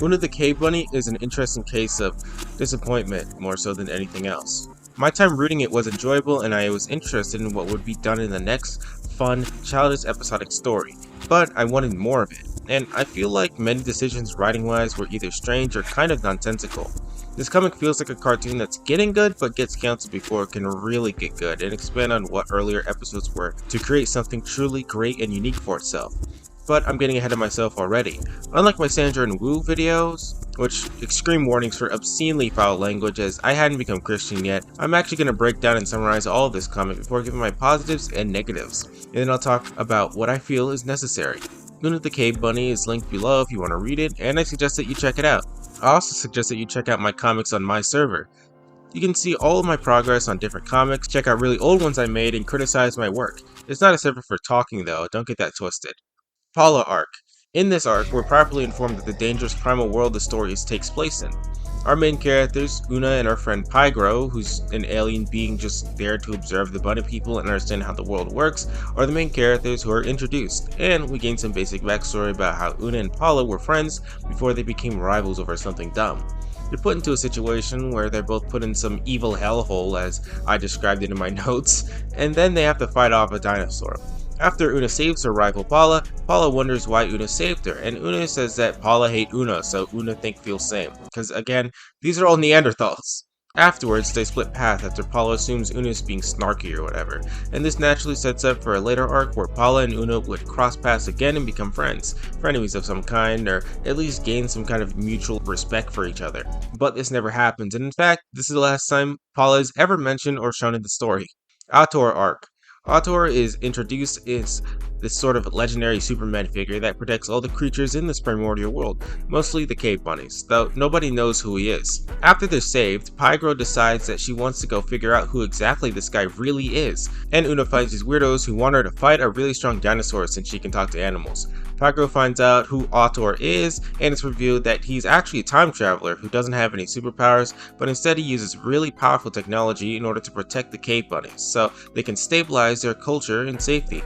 Oona the Cavebunny is an interesting case of disappointment more so than anything else. My time reading it was enjoyable and I was interested in what would be done in the next fun, childish episodic story, but I wanted more of it, and I feel like many decisions writing-wise were either strange or kind of nonsensical. This comic feels like a cartoon that's getting good but gets canceled before it can really get good and expand on what earlier episodes were to create something truly great and unique for itself. But I'm getting ahead of myself already. Unlike my Sandra and Woo videos, which extreme warnings for obscenely foul language as I hadn't become Christian yet, I'm actually going to break down and summarize all of this comic before giving my positives and negatives, and then I'll talk about what I feel is necessary. Oona the Cavebunny is linked below if you want to read it, and I suggest that you check it out. I also suggest that you check out my comics on my server. You can see all of my progress on different comics, check out really old ones I made, and criticize my work. It's not a server for talking though, don't get that twisted. Paula arc. In this arc, we're properly informed of the dangerous primal world the story takes place in. Our main characters, Oona and our friend Pygro, who's an alien being just there to observe the bunny people and understand how the world works, are the main characters who are introduced, and we gain some basic backstory about how Oona and Paula were friends before they became rivals over something dumb. They're put into a situation where they're both put in some evil hellhole, as I described it in my notes, and then they have to fight off a dinosaur. After Oona saves her rival Paula, Paula wonders why Oona saved her, and Oona says that Paula hates Oona, so Oona feels same. Because again, these are all Neanderthals. Afterwards, they split paths after Paula assumes Oona's being snarky or whatever, and this naturally sets up for a later arc where Paula and Oona would cross paths again and become friends, frenemies of some kind, or at least gain some kind of mutual respect for each other. But this never happens, and in fact, this is the last time Paula is ever mentioned or shown in the story. Otto arc. Otto is introduced as this sort of legendary Superman figure that protects all the creatures in this primordial world, mostly the cave bunnies, though nobody knows who he is. After they're saved, Pygro decides that she wants to go figure out who exactly this guy really is, and Oona finds these weirdos who want her to fight a really strong dinosaur since she can talk to animals. Pygro finds out who Otto is, and it's revealed that he's actually a time traveler who doesn't have any superpowers, but instead he uses really powerful technology in order to protect the cave bunnies, so they can stabilize their culture and safety.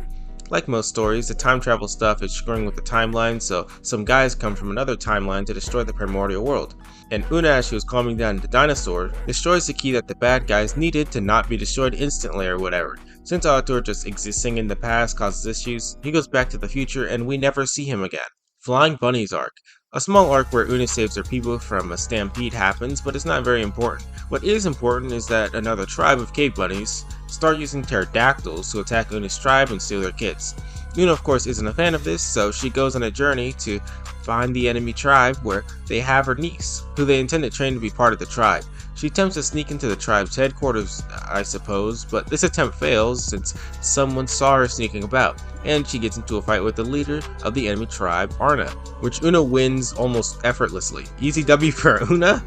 Like most stories, the time travel stuff is screwing with the timeline, so some guys come from another timeline to destroy the primordial world. And Oona, as she was calming down the dinosaur, destroys the key that the bad guys needed to not be destroyed instantly or whatever. Since Otto just existing in the past causes issues, he goes back to the future and we never see him again. Flying Bunnies arc. A small arc where Oona saves her people from a stampede happens, but it's not very important. What is important is that another tribe of cave bunnies start using pterodactyls to attack Oona's tribe and steal their kids. Oona of course isn't a fan of this, so she goes on a journey to find the enemy tribe where they have her niece, who they intend to train to be part of the tribe. She attempts to sneak into the tribe's headquarters, I suppose, but this attempt fails since someone saw her sneaking about, and she gets into a fight with the leader of the enemy tribe, Arna, which Oona wins almost effortlessly. Easy W for Oona.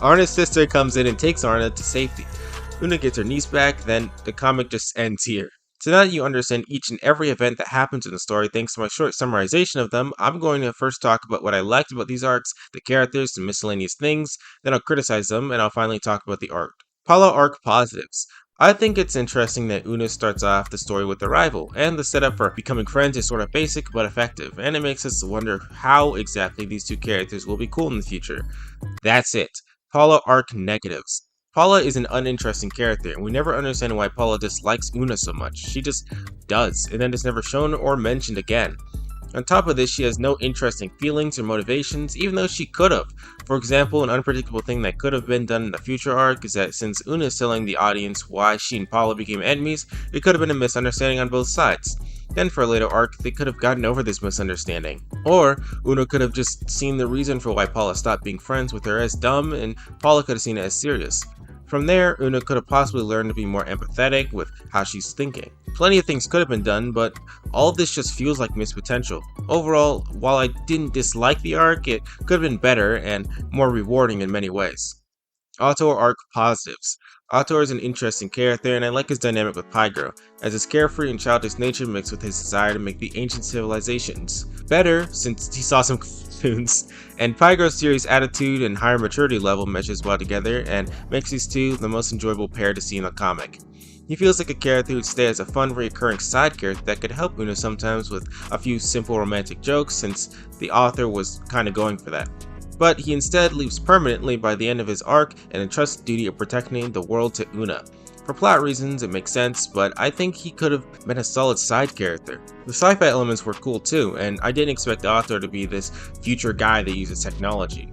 Arna's sister comes in and takes Arna to safety. Oona gets her niece back, then the comic just ends here. So now that you understand each and every event that happens in the story thanks to my short summarization of them, I'm going to first talk about what I liked about these arcs, the characters, the miscellaneous things, then I'll criticize them, and I'll finally talk about the arc. Paula arc positives. I think it's interesting that Oona starts off the story with a rival, and the setup for becoming friends is sort of basic but effective, and it makes us wonder how exactly these two characters will be cool in the future. That's it. Paula arc negatives. Paula is an uninteresting character, and we never understand why Paula dislikes Oona so much. She just does, and then is never shown or mentioned again. On top of this, she has no interesting feelings or motivations, even though she could have. For example, an unpredictable thing that could have been done in the future arc is that since Oona is telling the audience why she and Paula became enemies, it could have been a misunderstanding on both sides. Then for a later arc, they could have gotten over this misunderstanding. Or, Oona could have just seen the reason for why Paula stopped being friends with her as dumb, and Paula could have seen it as serious. From there, Oona could have possibly learned to be more empathetic with how she's thinking. Plenty of things could have been done, but all of this just feels like missed potential. Overall, while I didn't dislike the arc, it could have been better and more rewarding in many ways. Otto arc positives. Otto is an interesting character, and I like his dynamic with Pygro, as his carefree and childish nature mixed with his desire to make the ancient civilizations better since he saw some cartoons, and Pygro's serious attitude and higher maturity level meshes well together and makes these two the most enjoyable pair to see in a comic. He feels like a character who'd stay as a fun, recurring side character that could help Oona sometimes with a few simple romantic jokes, since the author was kinda going for that. But he instead leaves permanently by the end of his arc and entrusts the duty of protecting the world to Oona. For plot reasons, it makes sense, but I think he could have been a solid side character. The sci-fi elements were cool too, and I didn't expect Otto to be this future guy that uses technology.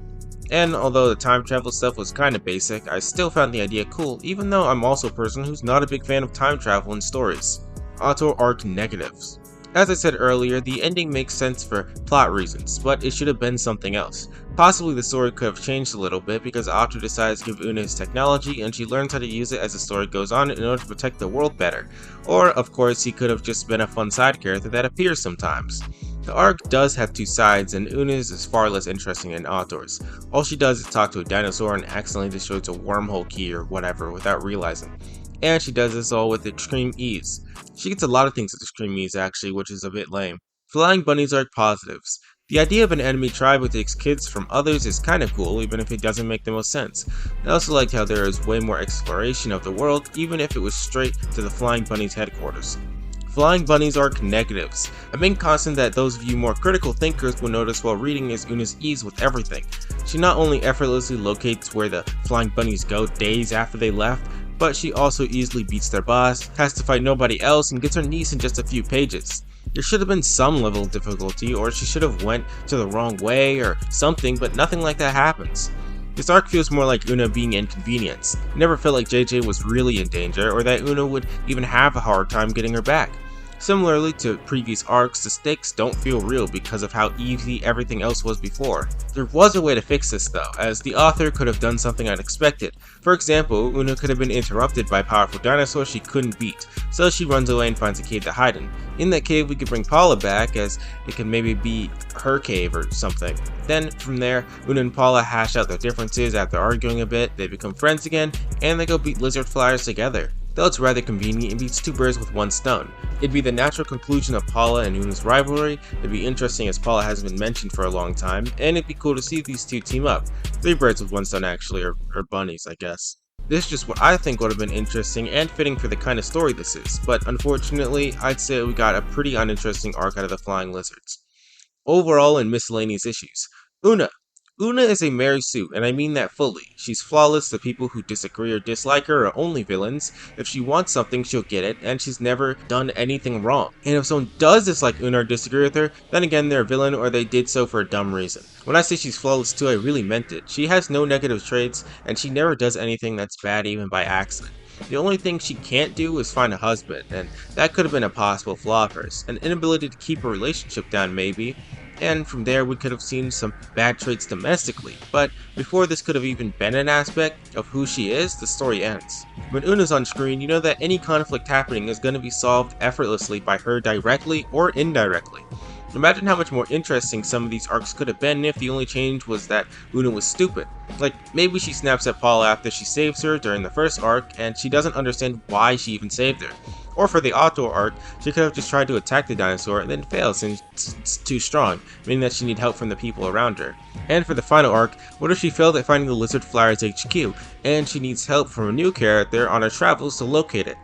And although the time travel stuff was kinda basic, I still found the idea cool, even though I'm also a person who's not a big fan of time travel in stories. Otto arc negatives. As I said earlier, the ending makes sense for plot reasons, but it should have been something else. Possibly the story could have changed a little bit because Otto decides to give Oona his technology and she learns how to use it as the story goes on in order to protect the world better. Or, of course, he could have just been a fun side character that appears sometimes. The arc does have two sides, and Oona's is far less interesting than Otto's. All she does is talk to a dinosaur and accidentally destroys a wormhole key or whatever without realizing. And she does this all with extreme ease. She gets a lot of things with extreme ease actually, which is a bit lame. Flying bunnies are positives. The idea of an enemy tribe that takes kids from others is kinda cool, even if it doesn't make the most sense. I also liked how there is way more exploration of the world, even if it was straight to the Flying Bunnies headquarters. Flying bunnies are negatives. A main constant that those of you more critical thinkers will notice while reading is Oona's ease with everything. She not only effortlessly locates where the flying bunnies go days after they left, but she also easily beats their boss, has to fight nobody else, and gets her niece in just a few pages. There should have been some level of difficulty, or she should have went to the wrong way or something, but nothing like that happens. This arc feels more like Oona being inconvenienced. It never felt like JJ was really in danger, or that Oona would even have a hard time getting her back. Similarly to previous arcs, the stakes don't feel real because of how easy everything else was before. There was a way to fix this though, as the author could have done something unexpected. For example, Oona could have been interrupted by a powerful dinosaur she couldn't beat, so she runs away and finds a cave to hide in. In that cave we could bring Paula back, as it can maybe be her cave or something. Then from there, Oona and Paula hash out their differences after arguing a bit, they become friends again, and they go beat lizard flyers together. Though it's rather convenient, it beats two birds with one stone. It'd be the natural conclusion of Paula and Oona's rivalry, it'd be interesting as Paula hasn't been mentioned for a long time, and it'd be cool to see these two team up. Three birds with one stone actually, or bunnies I guess. This is just what I think would have been interesting and fitting for the kind of story this is, but unfortunately, I'd say we got a pretty uninteresting arc out of the flying lizards. Overall in miscellaneous issues, Oona. Oona is a Mary Sue, and I mean that fully. She's flawless, the people who disagree or dislike her are only villains. If she wants something, she'll get it, and she's never done anything wrong. And if someone does dislike Oona or disagree with her, then again they're a villain or they did so for a dumb reason. When I say she's flawless too, I really meant it. She has no negative traits, and she never does anything that's bad even by accident. The only thing she can't do is find a husband, and that could have been a possible flaw of hers. An inability to keep a relationship down maybe, and from there we could have seen some bad traits domestically, but before this could have even been an aspect of who she is, the story ends. When Oona's on screen, you know that any conflict happening is going to be solved effortlessly by her directly or indirectly. Imagine how much more interesting some of these arcs could have been if the only change was that Oona was stupid. Like, maybe she snaps at Paula after she saves her during the first arc, and she doesn't understand why she even saved her. Or for the Otto arc, she could have just tried to attack the dinosaur and then fails since it's too strong, meaning that she needs help from the people around her. And for the final arc, what if she failed at finding the Lizard Flyers HQ, and she needs help from a new character on her travels to locate it?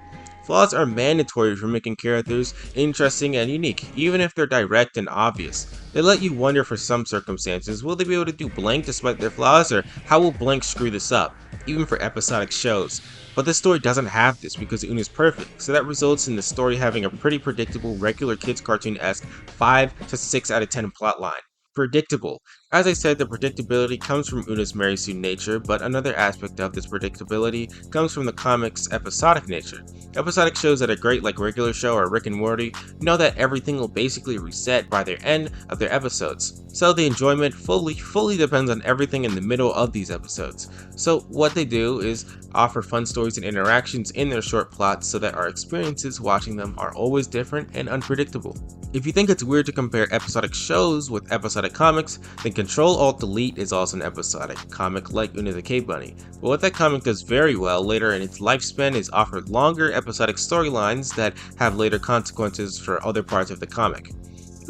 Flaws are mandatory for making characters interesting and unique, even if they're direct and obvious. They let you wonder for some circumstances, will they be able to do blank despite their flaws, or how will blank screw this up, even for episodic shows. But this story doesn't have this because Oona's perfect, so that results in the story having a pretty predictable regular kids cartoon-esque 5 to 6 out of 10 plotline. Predictable. As I said, the predictability comes from Oona's Mary Sue nature, but another aspect of this predictability comes from the comic's episodic nature. Episodic shows that are great like Regular Show or Rick and Morty know that everything will basically reset by their end of their episodes. So the enjoyment fully depends on everything in the middle of these episodes. So what they do is offer fun stories and interactions in their short plots so that our experiences watching them are always different and unpredictable. If you think it's weird to compare episodic shows with episodic comics, then Control-Alt-Delete is also an episodic comic like Oona the Cavebunny. But what that comic does very well later in its lifespan is offer longer episodic storylines that have later consequences for other parts of the comic.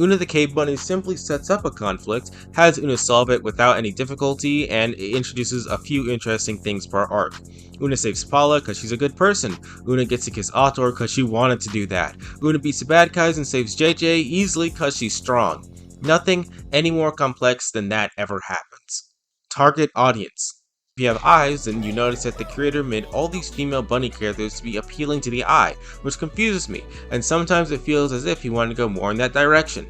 Oona the Cavebunny simply sets up a conflict, has Oona solve it without any difficulty, and it introduces a few interesting things per arc. Oona saves Paula because she's a good person. Oona gets to kiss Otto because she wanted to do that. Oona beats the bad guys and saves JJ easily because she's strong. Nothing any more complex than that ever happens. Target audience. If you have eyes, then you notice that the creator made all these female bunny characters to be appealing to the eye, which confuses me, and sometimes it feels as if he wanted to go more in that direction.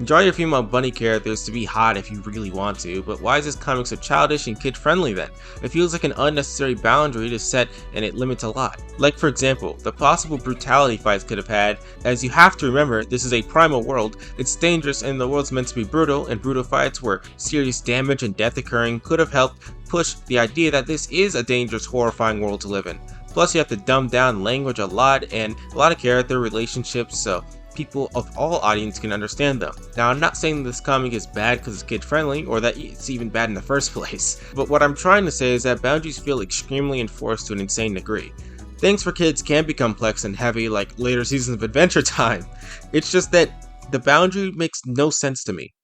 Draw your female bunny characters to be hot if you really want to, but why is this comic so childish and kid-friendly then? It feels like an unnecessary boundary to set, and it limits a lot. Like for example, the possible brutality fights could have had, as you have to remember this is a primal world, it's dangerous and the world's meant to be brutal, and brutal fights where serious damage and death occurring could have helped push the idea that this is a dangerous, horrifying world to live in. Plus you have to dumb down language a lot and a lot of character relationships, so people of all audience can understand them. Now, I'm not saying this comic is bad because it's kid friendly or that it's even bad in the first place, but what I'm trying to say is that boundaries feel extremely enforced to an insane degree. Things for kids can be complex and heavy like later seasons of Adventure Time. It's just that the boundary makes no sense to me.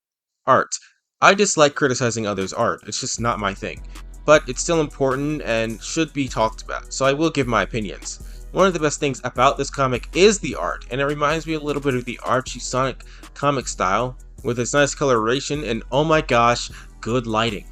Art. I dislike criticizing others' art, it's just not my thing. But it's still important and should be talked about, so I will give my opinions. One of the best things about this comic is the art, and it reminds me a little bit of the Archie Sonic comic style, with its nice coloration and oh my gosh, good lighting.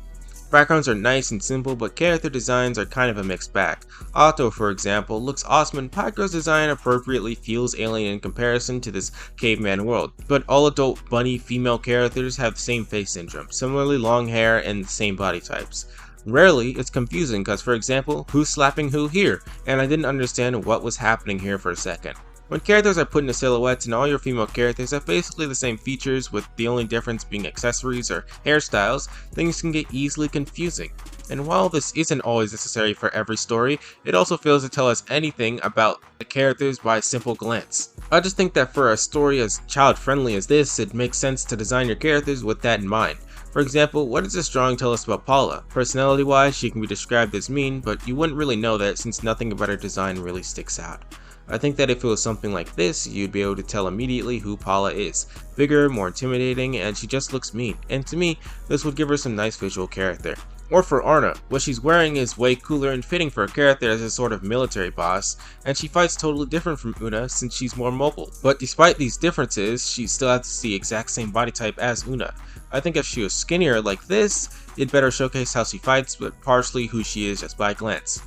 Backgrounds are nice and simple, but character designs are kind of a mixed bag. Otto, for example, looks awesome and Pyro's design appropriately feels alien in comparison to this caveman world, but all adult bunny female characters have the same face syndrome, similarly long hair and the same body types. Rarely, it's confusing because, for example, who's slapping who here, and I didn't understand what was happening here for a second. When characters are put into silhouettes and all your female characters have basically the same features with the only difference being accessories or hairstyles, things can get easily confusing. And while this isn't always necessary for every story, it also fails to tell us anything about the characters by a simple glance. I just think that for a story as child-friendly as this, it makes sense to design your characters with that in mind. For example, what does this drawing tell us about Paula? Personality-wise, she can be described as mean, but you wouldn't really know that since nothing about her design really sticks out. I think that if it was something like this, you'd be able to tell immediately who Paula is. Bigger, more intimidating, and she just looks mean. And to me, this would give her some nice visual character. Or for Oona, what she's wearing is way cooler and fitting for a character as a sort of military boss, and she fights totally different from Oona since she's more mobile. But despite these differences, she still has the exact same body type as Oona. I think if she was skinnier like this, it better showcase how she fights, but partially who she is just by glance.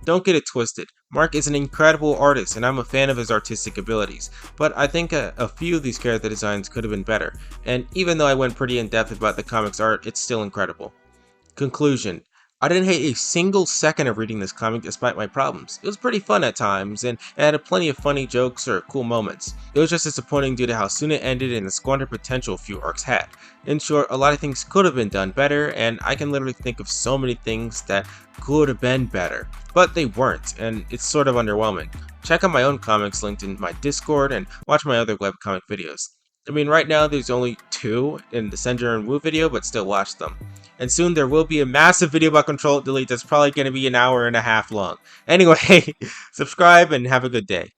Don't get it twisted, Mark is an incredible artist and I'm a fan of his artistic abilities, but I think a few of these character designs could have been better, and even though I went pretty in depth about the comic's art, it's still incredible. Conclusion. I didn't hate a single second of reading this comic despite my problems. It was pretty fun at times, and it had plenty of funny jokes or cool moments. It was just disappointing due to how soon it ended and the squandered potential a few arcs had. In short, a lot of things could have been done better, and I can literally think of so many things that could have been better. But they weren't, and it's sort of underwhelming. Check out my own comics linked in my Discord and watch my other webcomic videos. I mean, right now there's only 2 in the Sandra and Woo video, but still watch them. And soon there will be a massive video about Control Delete that's probably going to be an hour and a half long. Anyway, subscribe and have a good day.